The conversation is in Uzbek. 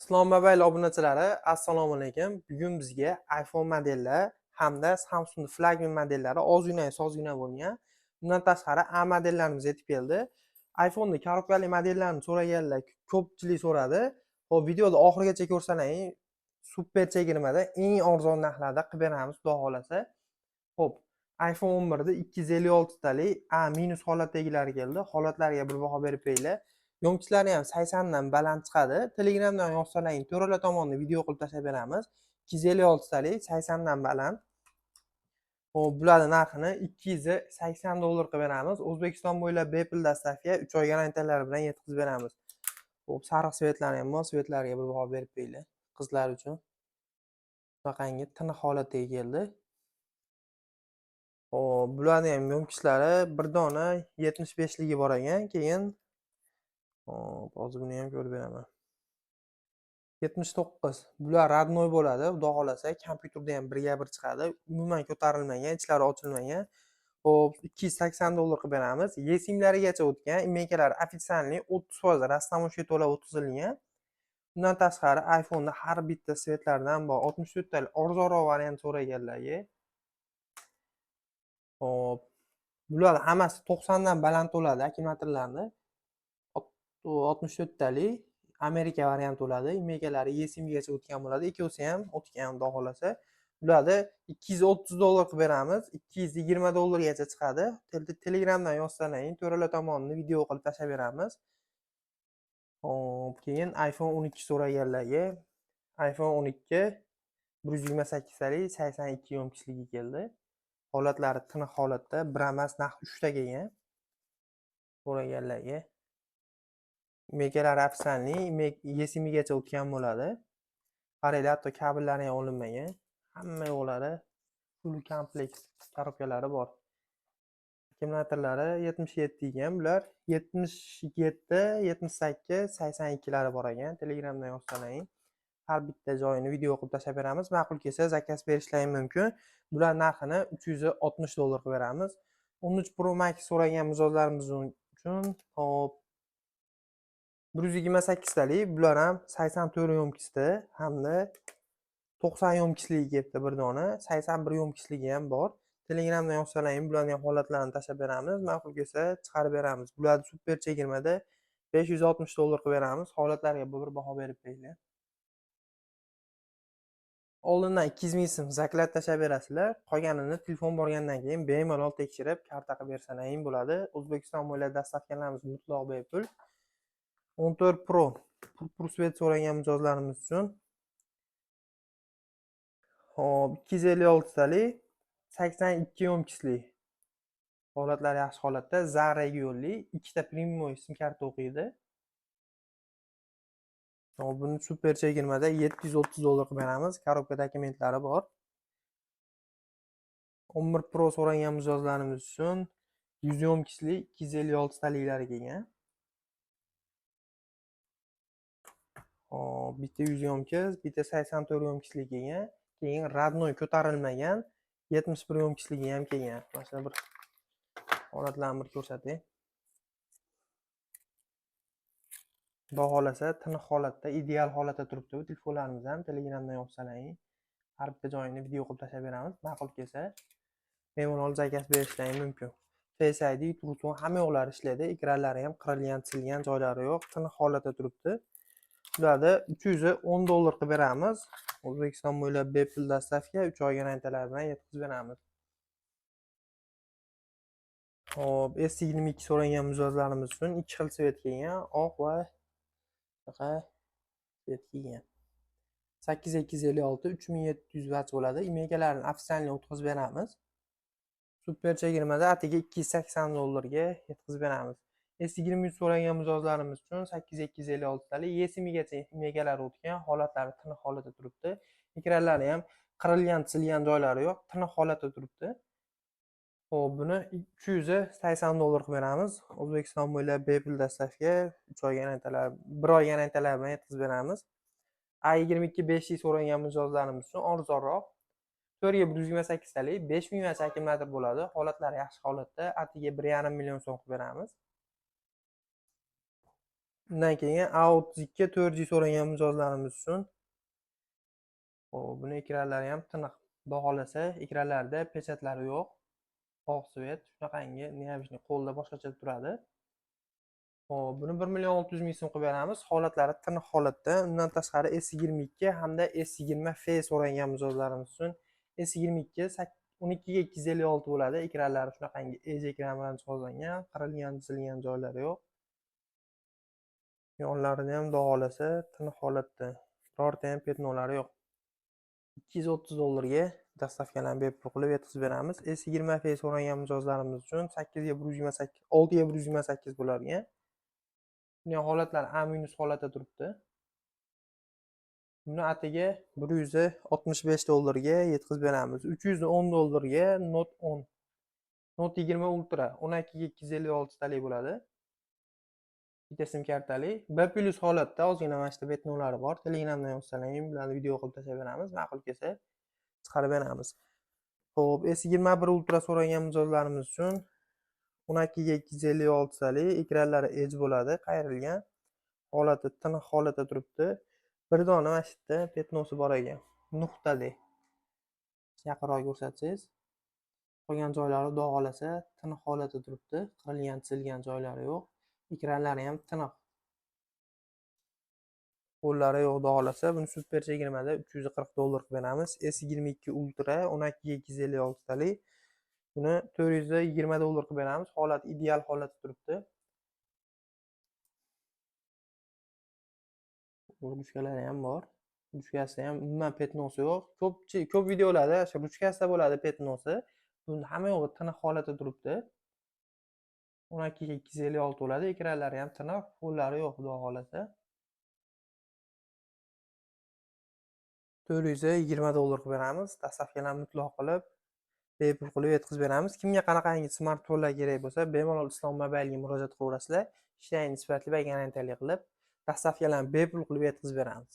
Islom Mobile obunachilari, assalomu alaykum. Bugun bizga iPhone modellar hamda Samsung flagman modellari ozgina bo'lgan. Bundan tashqari A modellarimiz yetib keldi. iPhone'ning korobkali modellarini so'raganlar ko'pchilik so'radi. Xo'p, videoni oxirigacha ko'rsalaring. Super chegirmada eng arzon narxlarda qilib beramiz, xudo xolasa. Xo'p, iPhone 11da 256 talik A- holatdagilari keldi. Holatlarga bir baho berib qo'yinglar. Yomkichlari ham 80 dan baland chiqadi. Telegramdan yozsalaring, to'ralar tomonidan video qilib tashlab beramiz. 256 talik 80 dan baland. Xo'p, bularning narxini $280 qilib beramiz. O'zbekiston bo'ylab bepul dostavka, 3 oy garantiyalari bilan yetkazib beramiz. Xo'p, sariq svetlari ham bor, svetlarga bir baho berib qo'yinglar. Qizlar uchun. Bunaqangi tiniq holatga keldi. Xo'p, bularning ham yomkichlari bir dona 75 ligi bor ekan. Keyin hop, hozir buni ham ko'rib beraman. 79. Bular radnoy bo'ladi. Xudo xolasa, kompyuterda ham birga bir chiqadi. Umuman ko'tarilmagan, ichlari ochilmagan. Xo'p, $280 qilib beramiz. Yesimlarigacha o'tgan, imeykalari ofitsialniy 30% rastamoshga to'lab o'tkazilgan. Bundan tashqari iPhone'da har bitta svetlaridan bor 64 talik arzonroq variant so'raganlarga. Hop. Bular hammasi 90 dan baland bo'ladi akkumulyatorlarni. 64 talik Amerika varianti bo'ladi. Imeykalari yesimgacha o'tgan bo'ladi. Ikkovsi ham o'tgan, xudo xolasa. Bularni $230 qilib beramiz. $220 gacha chiqadi. Telegramdan yozsalaring, to'ralar tomonidan video qilib tashlab beramiz. Hop, keyin iPhone 12 so'raganlarga iPhone 12 128 talik 82 yomkichligi keldi. Holatlari tiniq holatda, bir emas, naq 3 ta kelgan. So'raganlarga imeykalari ofitsialniy, yesimigacha o'tgan bo'ladi. Qaranglar, hatto kabellari ham olinmagan. Hamma yo'llari full komplekt korobkalari bor. Akkumulyatorlari 77 ekan. Bular 77, 78, 82 lari bor ekan. Telegramdan yozsalaring. Har bitta joyini video qilib tashlab beramiz. Ma'qul kelsa zakaz berishlaring mumkin. Bular narxini $360 qilib beramiz. 13 Pro Max so'ragan mijozlarimiz uchun hop 128 talik, bular ham 84 yomkicda hamda 90 yomkichligi kelibdi bir dona, 81 yomkichligi ham bor. Telegramdan yozsalaring, bularning ham holatlarini tashlab beramiz. Ma'qul kelsa chiqarib beramiz. Bularni super chegirmada $560 qilib beramiz. Holatlarga bir baho berib qo'yinglar. Oldindan 2000 ming so'm zaklab tashlab berasizlar. Qolganini telefon borgandan keyin bemalol tekshirib, karta qilib bersalaring bo'ladi. O'zbekiston bo'ylab dastavkalarimiz mutlaq bepul. 14 Pro purpur so'ragan mijozlarimiz uchun hop 256 talik 82 yomkichli. Holatlari yaxshi holatda, Zara yo'lli, ikkita premium sim karta o'qiydi. Hop, buni super chegirmada $730 qilib beramiz. Korobka dokumentlari bor. 11 Pro so'ragan mijozlarimiz uchun 100 yomkichli 256 taliklari kelgan. Hop, bitta 100 yomkiz, bitta 84 yomkichli kelgan. Keyin radnoy ko'tarilmagan 71 yomkichligi ham kelgan. Mana bir holatlarni bir ko'rsatay. Xudo xolasa, tiniq holatda, ideal holatda turibdi. Bu telefonlarimiz ham Telegramdan yozsalaring. Har bitta joyini video qilib tashlab beramiz. Ma'qul kelsa, bemalol zakaz berishlaring mumkin. Face ID, Truton hamma yo'llari ishlaydi. Ekranlari ham qirilgan, chizilgan joylari yo'q. Tiniq holatda turibdi. Bularni $310 qilib beramiz. O'zbekiston bo'ylab bepul dostavka, 3 oy garantiyalari bilan yetkazib beramiz. Hop, S22 so'ragan mijozlarimiz uchun 2 xil svet kelgan, oq va shunaqa svet kelgan. 8256 3700 Wh bo'ladi. Imeykalarni ofitsialniy o'tkazib beramiz. Super chegirmada atiga $280 ga yetkazib beramiz. S23 so'ragan mijozlarimiz uchun 8256 talik yesimigacha imeykalari o'tgan, holatlari tiniq holatda turibdi. Ekranlari ham qirilgan, chizilgan joylari yo'q, tiniq holatda turibdi. Xo'p, buni $280 qilib beramiz. O'zbekiston bo'ylab bepul dostavka, 3 oy garantiyalari, 1 oy garantiyalari bilan yetkazib beramiz. A22 5 so'ragan mijozlarimiz uchun arzonroq 4 ga 128 talik 5000 Wh akkumulyator bo'ladi. Holatlari yaxshi holatda, atiga 1,5 million so'm qilib beramiz. Undan keyin A32 4G so'ragan mijozlarimiz uchun hop, buni ekranlari ham tiniq. Xudo xolasa, ekranlarida pechatlari yo'q. Oq svet, shunaqangi, neobычный qo'lda boshqacha turadi. Hop, buni 1.600.000 so'm qilib beramiz. Holatlari tiniq holatda. Undan tashqari S22 hamda S20F so'ragan mijozlarimiz uchun S22 12 ga 256 bo'ladi. Ekranlari shunaqangi edge ekran bilan jihozlangan, qirilgan, chizilgan joylari yo'q. Yonlarida ham xudo xolasa tiniq holatda. Birorta ham petnolari yo'q. $230 dastavkalarni bepul qilib yetkazib beramiz. S20F so'ragan mijozlarimiz uchun 8 ga 128, 6 ga 128 bo'ladigan. Buning holatlari A- holatda turibdi. Buni atiga $165 ga yetkazib beramiz. $310 ga Note 10. Note 20 Ultra 12 ga 256 talik bo'ladi. Bitta sim kartali. B+ holatda ozgina mana shu betnolari bor. Telegramdan yozsalaring, bularni video qilib tashlab beramiz. Ma'qul kelsa chiqarib beramiz. Xo'p, S21 Ultra so'ragan mijozlarimiz uchun 12 ga 256 talik, ekranlari edge bo'ladi, qayrilgan. Holati tiniq holatda turibdi. Bir dona mana shu yerda petnosi bor ekan. Nuqtali. Yaqinroq ko'rsatsangiz. Qolgan joylari xudo xolasa tiniq holatda turibdi. Qirilgan, chizilgan joylari yo'q. Ekranlari ham tiniq. Qo'llari yo'q xudo xolasa. Buni super chegirmada $340 qilib beramiz. S22 Ultra 12 ga 256 talik. Buni $420 qilib beramiz. Holat ideal holatda turibdi. Ruchkalari ham bor. Ruchkasida ham umuman petnosi yo'q. Ko'p videolarda shu ruchkasida bo'ladi petnosi. Bunda hamma yo'g'i tiniq holatda turibdi. 12 ga 256 bo'ladi. Ekranlari ham tiniq, qo'llari yo'q xudo xolasa. $420 qilib beramiz. Dastavkalarni mutlaq qilib bepul qilib yetkazib beramiz. Kimga qanaqangi smartfonlar kerak bo'lsa, bemalol Islom Mobile'ga murojaat qilaverasizlar. Ishlayni sifatli va garantiyali qilib dastavkalarni bepul qilib yetkazib beramiz.